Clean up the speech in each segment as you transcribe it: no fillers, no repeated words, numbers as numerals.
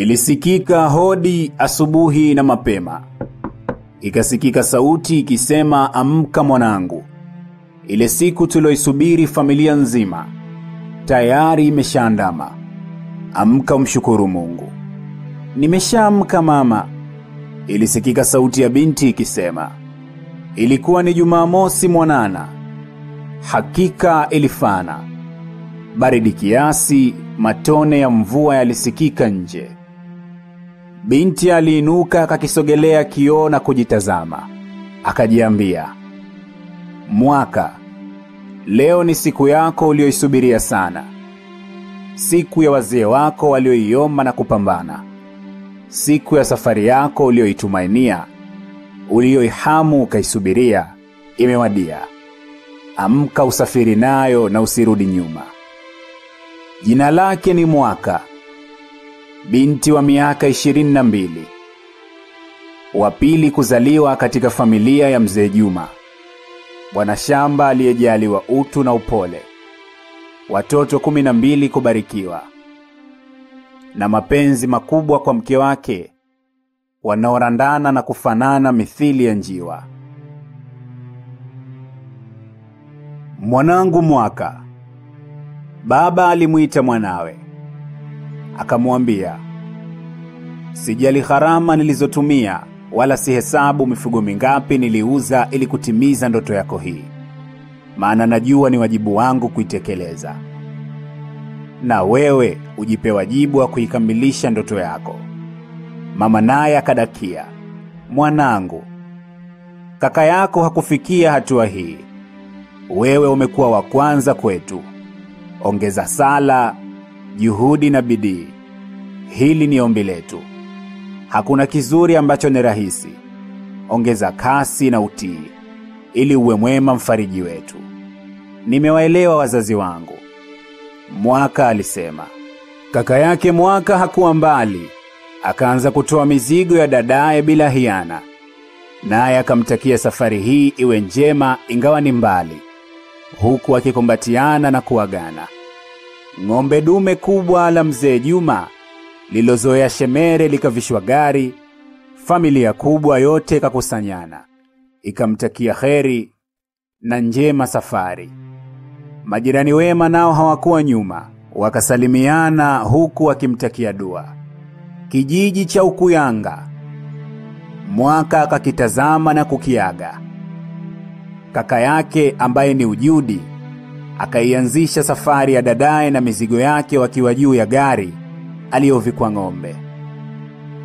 Ilisikika hodi asubuhi na mapema. Ikasikika sauti ikisema, amka mwanangu. Ile siku tuloisubiri familia nzima tayari imeshaandama. Amka umshukuru Mungu. Nimeshaamka mama. Ilisikika sauti ya binti ikisema. Ilikuwa ni Jumamosi mwanana. Hakika ilifana. Baridi kiasi, matone ya mvua yalisikika nje. Binti aliinuka akakisogelea kioo na kujitazama. Akajiambia, Mwaka, leo ni siku yako ulioisubiria sana. Siku ya wazee wako walioiomba na kupambana. Siku ya safari yako ulioitumainia, ulioihamu ukaisubiria, imewadia. Amka usafiri nayo na usirudi nyuma. Jina lake ni Mwaka. Binti wa miaka 22. Wa pili kuzaliwa katika familia ya mzee Juma. Bwana shamba aliyejaliwa utu na upole. Watoto 12 kubarikiwa. Na mapenzi makubwa kwa mke wake, wanaorandana na kufanana mithili ya njiwa. Mwanangu Mwaka. Baba alimuita mwanawe. Akamwambia, sijali gharama nilizotumia, wala sihesabu mifugo mingapi niliuza ili kutimiza ndoto yako hii. Maana najua ni wajibu wangu kuitekeleza. Na wewe ujipe wajibu wa kuikamilisha ndoto yako. Mama naye akadakia, mwanangu, kaka yako hakufikia hatua hii. Wewe umekuwa wa kwanza kwetu. Ongeza sala, juhudi na bidii. Hili ni ombi letu. Hakuna kizuri ambacho ni rahisi. Ongeza kasi na utii, ili uwe mwema mfariji wetu. Nimewaelewa wazazi wangu, Mwaka alisema. Kaka yake Mwaka hakuwa mbali. Akaanza kutoa mizigo ya dadaye bila hiana. Naye akamtakia safari hii iwe njema ingawa ni mbali, huku akikumbatiana na kuagana. Ng'ombe dume kubwa la mzee Juma lilozoea shemere likavishwa gari. Familia kubwa yote kakusanyana, ikamtakia kheri na njema safari. Majirani wema nao hawakuwa nyuma, wakasalimiana huku wakimtakia dua. Kijiji cha Ukuyanga, Mwaka akakitazama na kukiaga. Kaka yake ambaye ni Ujudi akaianzisha safari ya dadaye na mizigo yake wakiwa juu ya gari aliyovikwa ng'ombe.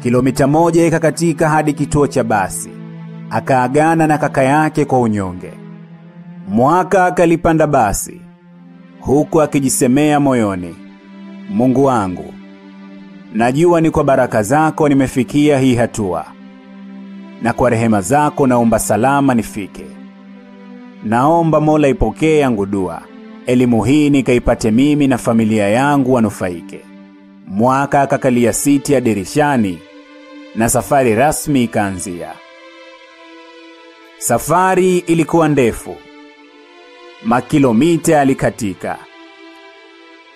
Kilomita 1 ikakatika hadi kituo cha basi. Akaagana na kaka yake kwa unyonge. Mwaka akalipanda basi, huku akijisemea moyoni, Mungu wangu, najua ni kwa baraka zako nimefikia hii hatua. Na kwa rehema zako naomba salama nifike. Naomba Mola ipokee yangu dua. Elimu hii nikaipate mimi na familia yangu wanufaike. Mwaka akakalia siti ya dirishani na safari rasmi ikaanzia. Safari ilikuwa ndefu. Makilomita alikatika.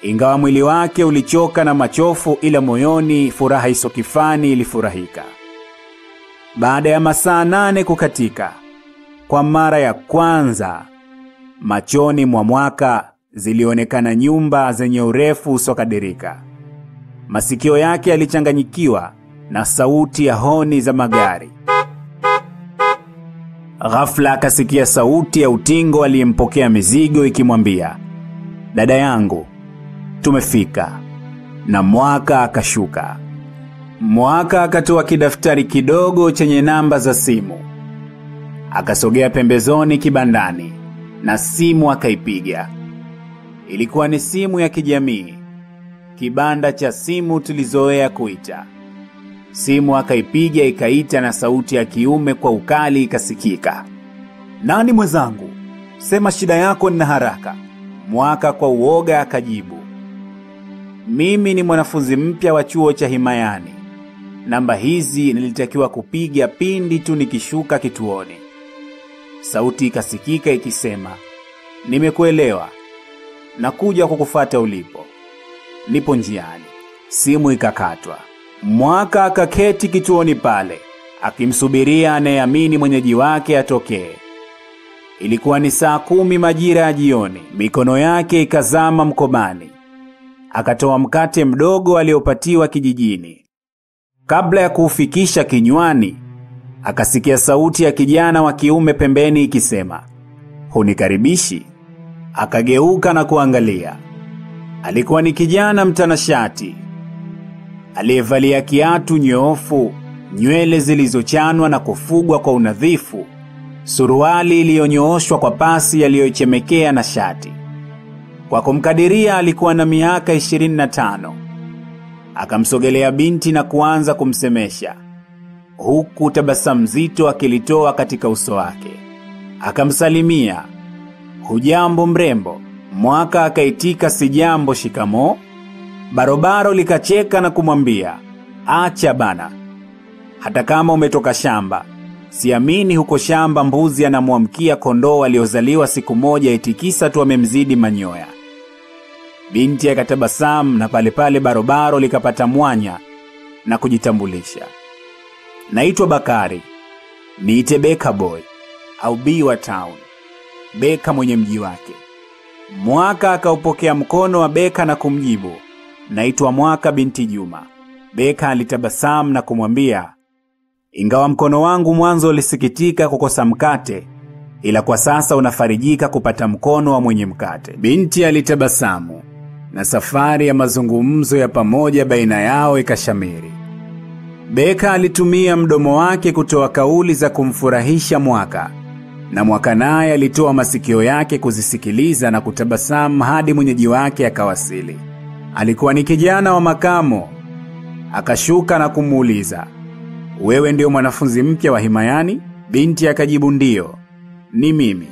Ingawa mwili wake ulichoka na machofu, ila moyoni furaha isokifani ilifurahika. Baada ya masaa 8 kukatika, kwa mara ya kwanza machoni mwa Mwaka zilionekana nyumba zenye urefu usokadirika. Masikio yake yalichanganyikiwa na sauti ya honi za magari. Ghafla akasikia sauti ya utingo aliyempokea mizigo ikimwambia, dada yangu, tumefika. Na Mwaka akashuka. Mwaka akatoa kidaftari kidogo chenye namba za simu. Akasogea pembezoni kibandani na simu akaipiga. Ilikuwa ni simu ya kijamii, kibanda cha simu tulizoea kuita. Simu akaipiga ikaita na sauti ya kiume kwa ukali ikasikika. Nani mwenzangu? Sema shida yako, nina haraka. Mwaka kwa uoga akajibu, mimi ni mwanafunzi mpya wa chuo cha Himayani. Namba hizi nilitakiwa kupiga pindi tu nikishuka kituoni. Sauti ikasikika ikisema, nimekuelewa. Nakuja kukufuata ulipo. Nipo njiani. Simu ikakatwa. Mwaka akaketi kituoni pale, akimsubiria anayeamini mwenyeji wake atokee. Ilikuwa ni saa 10 majira ya jioni. Mikono yake ikazama mkobani. Akatoa mkate mdogo aliopatiwa kijijini. Kabla ya kuufikisha kinywani, akasikia sauti ya kijana wa kiume pembeni ikisema, "Hunikaribishi?" Akageuka na kuangalia. Alikuwa ni kijana mtanashati, aliyevalia kiatu nyoofu, nywele zilizochanwa na kufugwa kwa unadhifu, suruali iliyonyooshwa kwa pasi yaliyochemekea na shati. Kwa kumkadiria alikuwa na miaka 25. Akamsogelea binti na kuanza kumsemesha, huku tabasamu zito akilitoa katika uso wake. Akamsalimia, "Hujambo mrembo?" Mwaka akaitika, "Sijambo, shikamo." Barobaro likacheka na kumwambia, "Acha bana. Hata kama umetoka shamba, siamini huko shamba mbuzi anamwamkia kondoo aliozaliwa siku moja itikisa tu amemzidi manyoya." Binti akatabasamu na pale pale Barobaro likapata mwanya na kujitambulisha, "Naitwa Bakari. Niite Beka Boy au Biwa Town." Beka mwenye mji wake. Mwaka akaupokea mkono wa Beka na kumjibu, "Naitwa Mwaka binti Juma." Beka alitabasamu na kumwambia, "Ingawa mkono wangu mwanzo ulisikitika kukosa mkate, ila kwa sasa unafarijika kupata mkono wa mwenye mkate." Binti alitabasamu na safari ya mazungumzo ya pamoja baina yao ikashamiri. Beka alitumia mdomo wake kutoa kauli za kumfurahisha Mwaka, na Mwaka naye alitoa masikio yake kuzisikiliza na kutabasamu hadi mwenyeji wake akawasili. Alikuwa ni kijana wa makamo. Akashuka na kumuuliza, "Wewe ndio mwanafunzi mpya wa Himayani?" Binti akajibu, "Ndio, ni mimi."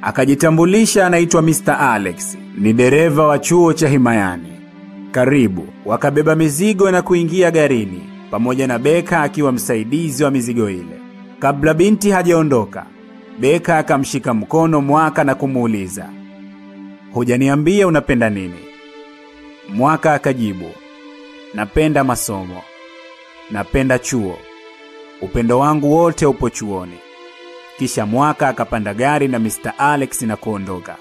Akajitambulisha, anaitwa Mr. Alex, ni dereva wa chuo cha Himayani. "Karibu." Wakabeba mizigo na kuingia garini, pamoja na Beka akiwa msaidizi wa mizigo ile. Kabla binti hajaondoka, Beka akamshika mkono Mwaka na kumuuliza, "Hujaniambia unapenda nini?" Mwaka akajibu, "Napenda masomo. Napenda chuo. Upendo wangu wote upo chuoni." Kisha Mwaka akapanda gari na Mr. Alex na kuondoka.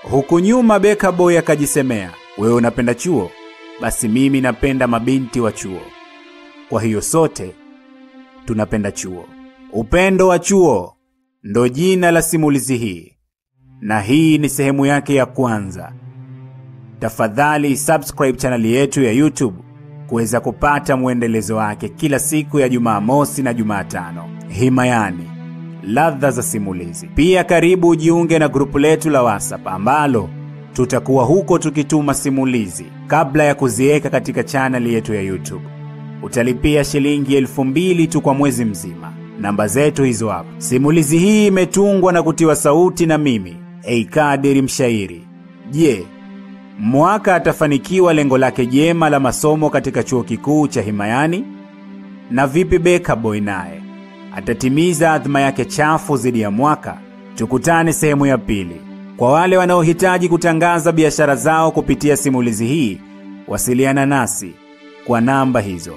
Huku nyuma Beka Boy akajisemea, "Wewe unapenda chuo? Basi mimi napenda mabinti wa chuo. Kwa hiyo sote tunapenda chuo." Upendo wa chuo ndo jina la simulizi hii, na hii ni sehemu yake ya kwanza. Tafadhali subscribe channel yetu ya YouTube kuweza kupata muendelezo wake kila siku ya Jumamosi na Jumatano. Himayani, ladha za simulizi. Pia karibu ujiunge na grupu letu la WhatsApp ambalo tutakuwa huko tukituma simulizi kabla ya kuziweka katika channel yetu ya YouTube. Utalipia shilingi 2000 tu kwa mwezi mzima. Namba zetu hizo hapo. Simulizi hii imetungwa na kutiwa sauti na mimi, Kadiri Mshairi. Je, Mwaka atafanikiwa lengo lake jema la masomo katika chuo kikuu cha Himayani? Na vipi Beka Boy naye? Atatimiza adhma yake chafu zidi ya Mwaka? Tukutane sehemu ya pili. Kwa wale wanaohitaji kutangaza biashara zao kupitia simulizi hii, wasiliana nasi kwa namba hizo.